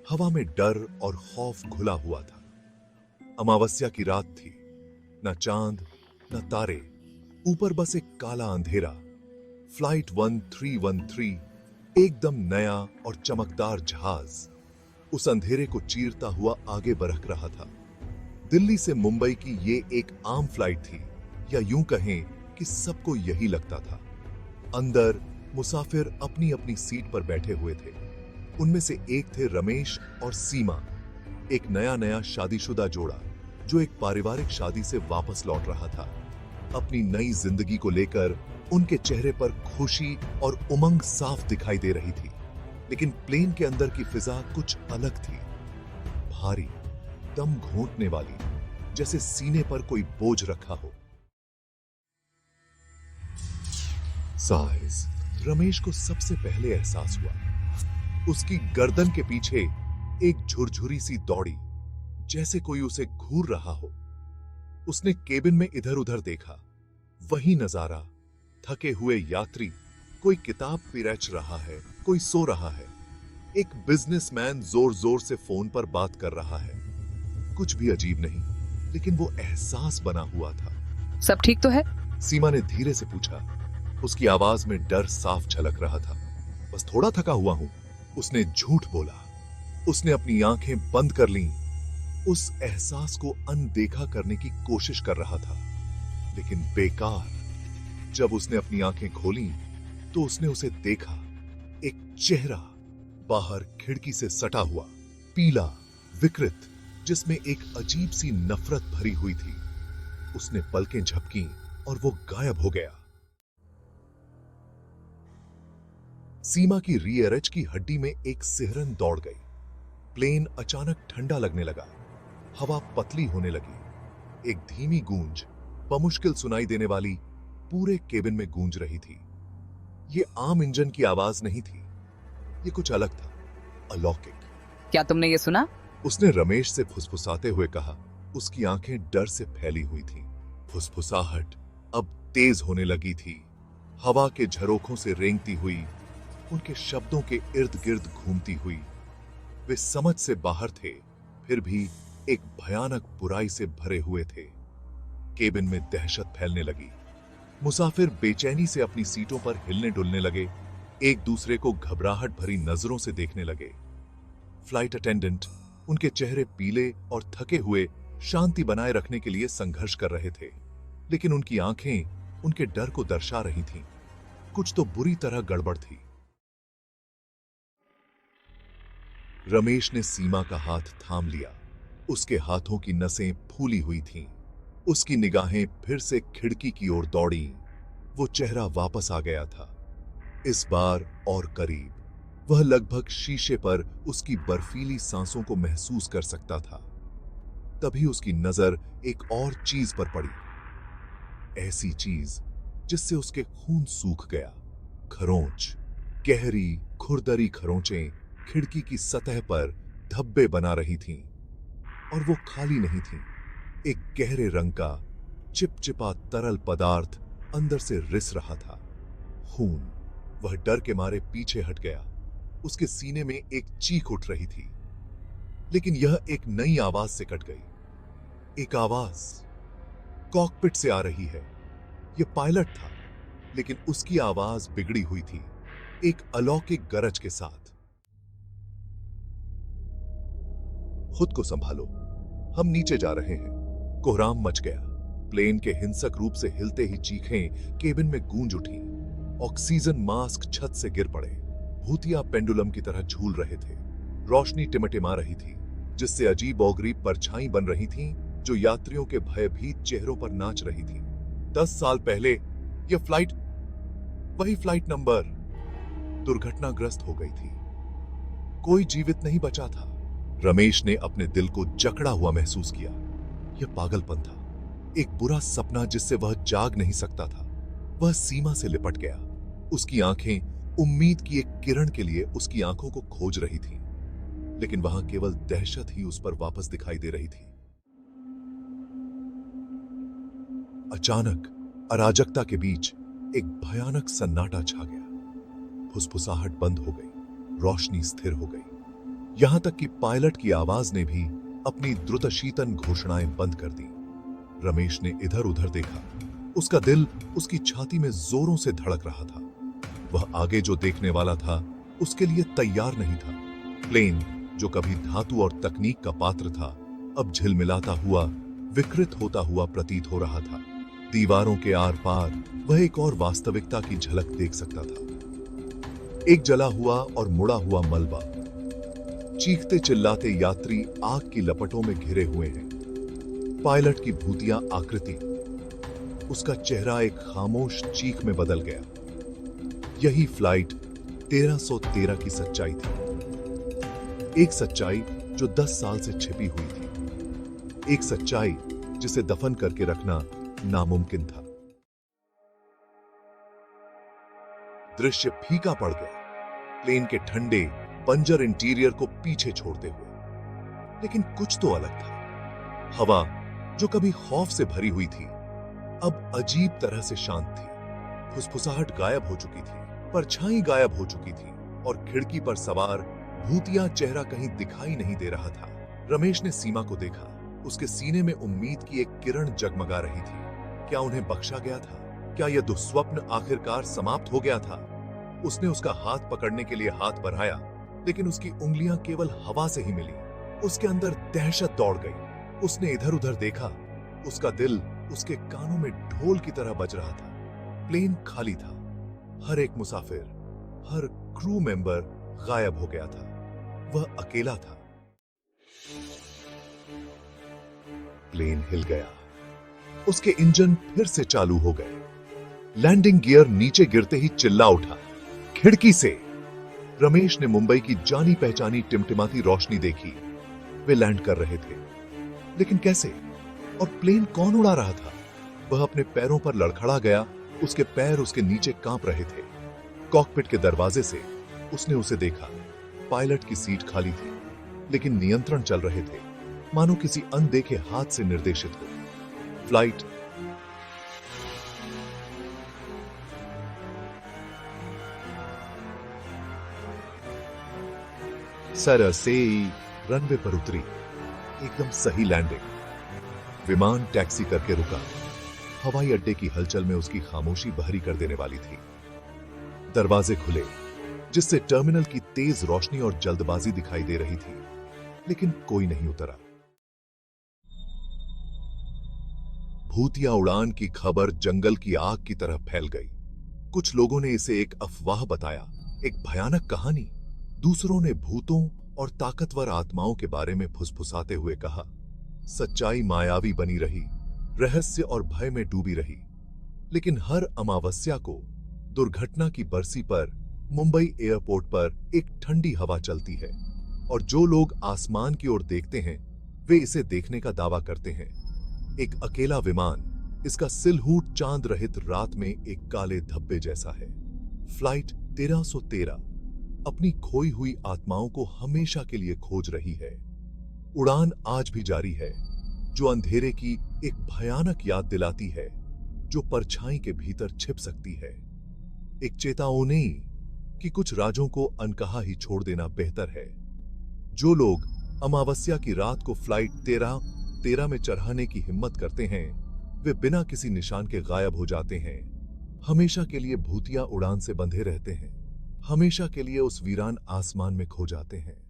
हवा में डर और खौफ घुला हुआ था। अमावस्या की रात थी। न चांद न तारे, ऊपर बस एक काला अंधेरा। फ्लाइट 1313 एकदम नया और चमकदार जहाज उस अंधेरे को चीरता हुआ आगे बरक रहा था। दिल्ली से मुंबई की ये एक आम फ्लाइट थी, या यूं कहें कि सबको यही लगता था। अंदर मुसाफिर अपनी अपनी सीट पर बैठे हुए थे। उनमें से एक थे रमेश और सीमा, एक नया नया शादीशुदा जोड़ा जो एक पारिवारिक शादी से वापस लौट रहा था। अपनी नई जिंदगी को लेकर उनके चेहरे पर खुशी और उमंग साफ दिखाई दे रही थी। लेकिन प्लेन के अंदर की फिजा कुछ अलग थी। भारी, दम घोंटने वाली, जैसे सीने पर कोई बोझ रखा हो। साइज रमेश को सबसे पहले एहसास हुआ। उसकी गर्दन के पीछे एक झुरझुरी सी दौड़ी, जैसे कोई उसे घूर रहा हो। उसने केबिन में इधर उधर देखा। वही नजारा, थके हुए यात्री, कोई किताब पिरच रहा है, कोई सो रहा है। एक बिजनेसमैन जोर जोर से फोन पर बात कर रहा है। कुछ भी अजीब नहीं, लेकिन वो एहसास बना हुआ था। सब ठीक तो है? सीमा ने धीरे से पूछा। उसकी आवाज में डर साफ झलक रहा था। बस थोड़ा थका हुआ हूं, उसने झूठ बोला। उसने अपनी आंखें बंद कर लीं। उस एहसास को अनदेखा करने की कोशिश कर रहा था, लेकिन बेकार। जब उसने अपनी आंखें खोली तो उसने उसे देखा। एक चेहरा बाहर खिड़की से सटा हुआ, पीला, विकृत, जिसमें एक अजीब सी नफरत भरी हुई थी। उसने पलकें झपकी और वो गायब हो गया। सीमा की रियर एज की हड्डी में एक सिहरन दौड़ गई। प्लेन अचानक ठंडा लगने लगा। हवा पतली होने लगी। एक धीमी गूंज, बमुश्किल सुनाई देने वाली, पूरे केबिन में गूंज रही थी। ये आम इंजन की आवाज नहीं थी। ये कुछ अलग था, अलौकिक। क्या तुमने ये सुना? उसने रमेश से फुसफुसाते हुए कहा। उसकी आंखें डर से फैली हुई थीं। फुसफुसाहट अब तेज होने लगी थी, हवा के झरोखों से रेंगती हुई, उनके शब्दों के इर्द गिर्द घूमती हुई। वे समझ से बाहर थे, फिर भी एक भयानक बुराई से भरे हुए थे। केबिन में दहशत फैलने लगी। मुसाफिर बेचैनी से अपनी सीटों पर हिलने डुलने लगे, एक दूसरे को घबराहट भरी नजरों से देखने लगे। फ्लाइट अटेंडेंट उनके चेहरे पीले और थके हुए शांति बनाए रखने के लिए संघर्ष कर रहे थे, लेकिन उनकी आंखें उनके डर को दर्शा रही थीं। कुछ तो बुरी तरह गड़बड़ थी। रमेश ने सीमा का हाथ थाम लिया। उसके हाथों की नसें फूली हुई थीं। उसकी निगाहें फिर से खिड़की की ओर दौड़ीं। वो चेहरा वापस आ गया था, इस बार और करीब। वह लगभग शीशे पर उसकी बर्फीली सांसों को महसूस कर सकता था। तभी उसकी नजर एक और चीज पर पड़ी, ऐसी चीज जिससे उसके खून सूख गया। खरोंच, गहरी खुरदरी खरोंचें खिड़की की सतह पर धब्बे बना रही थीं, और वो खाली नहीं थीं। एक गहरे रंग का चिपचिपा तरल पदार्थ अंदर से रिस रहा था, खून। वह डर के मारे पीछे हट गया। उसके सीने में एक चीख उठ रही थी, लेकिन यह एक नई आवाज से कट गई। एक आवाज कॉकपिट से आ रही है। यह पायलट था, लेकिन उसकी आवाज बिगड़ी हुई थी, एक अलौकिक गरज के साथ। खुद को संभालो, हम नीचे जा रहे हैं। कोहराम मच गया। प्लेन के हिंसक रूप से हिलते ही चीखें केबिन में गूंज उठी। ऑक्सीजन मास्क छत से गिर पड़े। भूतिया पेंडुलम की तरह झूल रहे थे। रोशनी टिमटिमा रही थी, जिससे अजीब औगरीब परछाई बन रही थीं, जो यात्रियों के भयभीत चेहरों पर नाच रही थी। 10 साल पहले यह फ्लाइट, वही फ्लाइट नंबर, दुर्घटनाग्रस्त हो गई थी। कोई जीवित नहीं बचा था। रमेश ने अपने दिल को जकड़ा हुआ महसूस किया। यह पागलपन था, एक बुरा सपना जिससे वह जाग नहीं सकता था। वह सीमा से लिपट गया। उसकी आंखें उम्मीद की एक किरण के लिए उसकी आंखों को खोज रही थीं, लेकिन वहां केवल दहशत ही उस पर वापस दिखाई दे रही थी। अचानक अराजकता के बीच एक भयानक सन्नाटा छा गया। फुसफुसाहट बंद हो गई। रोशनी स्थिर हो गई। यहां तक कि पायलट की आवाज ने भी अपनी द्रुतशीतन घोषणाएं बंद कर दी। रमेश ने इधर उधर देखा। उसका दिल उसकी छाती में जोरों से धड़क रहा था। वह आगे जो देखने वाला था उसके लिए तैयार नहीं था। प्लेन, जो कभी धातु और तकनीक का पात्र था, अब झिलमिलाता हुआ, विकृत होता हुआ प्रतीत हो रहा था। दीवारों के आर पार वह एक और वास्तविकता की झलक देख सकता था। एक जला हुआ और मुड़ा हुआ मलबा, चीखते चिल्लाते यात्री आग की लपटों में घिरे हुए हैं। पायलट की भूतिया आकृति, उसका चेहरा एक खामोश चीख में बदल गया। यही फ्लाइट 1313 की सच्चाई थी। एक सच्चाई जो 10 साल से छिपी हुई थी। एक सच्चाई जिसे दफन करके रखना नामुमकिन था। दृश्य फीका पड़ गया, प्लेन के ठंडे बंजर इंटीरियर को पीछे छोड़ते हुए। लेकिन कुछ तो अलग था। हवा, जो कभी खौफ से भरी हुई थी, अब अजीब तरह से शांत थी। फुसफुसाहट गायब हो चुकी थी, परछाई गायब हो चुकी थी, और खिड़की पर सवार भूतिया चेहरा कहीं दिखाई नहीं दे रहा था। रमेश ने सीमा को देखा। उसके सीने में उम्मीद की एक किरण जगमगा रही थी। क्या उन्हें बख्शा गया था? क्या यह दुस्वप्न आखिरकार समाप्त हो गया था? उसने उसका हाथ पकड़ने के लिए हाथ बढ़ाया, लेकिन उसकी उंगलियां केवल हवा से ही मिली। उसके अंदर दहशत दौड़ गई। उसने इधर उधर देखा। उसका दिल उसके कानों में ढोल की तरह बज रहा था। प्लेन खाली था। हर एक मुसाफिर, हर क्रू मेंबर गायब हो गया था। वह अकेला था। प्लेन हिल गया। उसके इंजन फिर से चालू हो गए। लैंडिंग गियर नीचे गिरते ही चिल्ला उठा। खिड़की से रमेश ने मुंबई की जानी पहचानी टिमटिमाती रोशनी देखी। वे लैंड कर रहे थे, लेकिन कैसे? और प्लेन कौन उड़ा रहा था? वह अपने पैरों पर लड़खड़ा गया। उसके पैर उसके नीचे कांप रहे थे। कॉकपिट के दरवाजे से उसने उसे देखा। पायलट की सीट खाली थी, लेकिन नियंत्रण चल रहे थे, मानो किसी अनदेखे हाथ से निर्देशित हो। फ्लाइट सर से रनवे पर उतरी। एकदम सही लैंडिंग। विमान टैक्सी करके रुका। हवाई अड्डे की हलचल में उसकी खामोशी बहरी कर देने वाली थी। दरवाजे खुले, जिससे टर्मिनल की तेज रोशनी और जल्दबाजी दिखाई दे रही थी, लेकिन कोई नहीं उतरा। भूतिया उड़ान की खबर जंगल की आग की तरह फैल गई। कुछ लोगों ने इसे एक अफवाह बताया, एक भयानक कहानी। दूसरों ने भूतों और ताकतवर आत्माओं के बारे में फुसफुसाते हुए कहा। सच्चाई मायावी बनी रही, रहस्य और भय में डूबी रही। लेकिन हर अमावस्या को दुर्घटना की बरसी पर मुंबई एयरपोर्ट पर एक ठंडी हवा चलती है, और जो लोग आसमान की ओर देखते हैं वे इसे देखने का दावा करते हैं। एक अकेला विमान, इसका सिलहूट चांद रहित रात में एक काले धब्बे जैसा है। फ्लाइट 1313 अपनी खोई हुई आत्माओं को हमेशा के लिए खोज रही है। उड़ान आज भी जारी है, जो अंधेरे की एक भयानक याद दिलाती है, जो परछाई के भीतर छिप सकती है। एक चेतावनी कि कुछ राजों को अनकहा ही छोड़ देना बेहतर है। जो लोग अमावस्या की रात को फ्लाइट 1313 में चढ़ाने की हिम्मत करते हैं, वे बिना किसी निशान के गायब हो जाते हैं। हमेशा के लिए भूतिया उड़ान से बंधे रहते हैं, हमेशा के लिए उस वीरान आसमान में खो जाते हैं।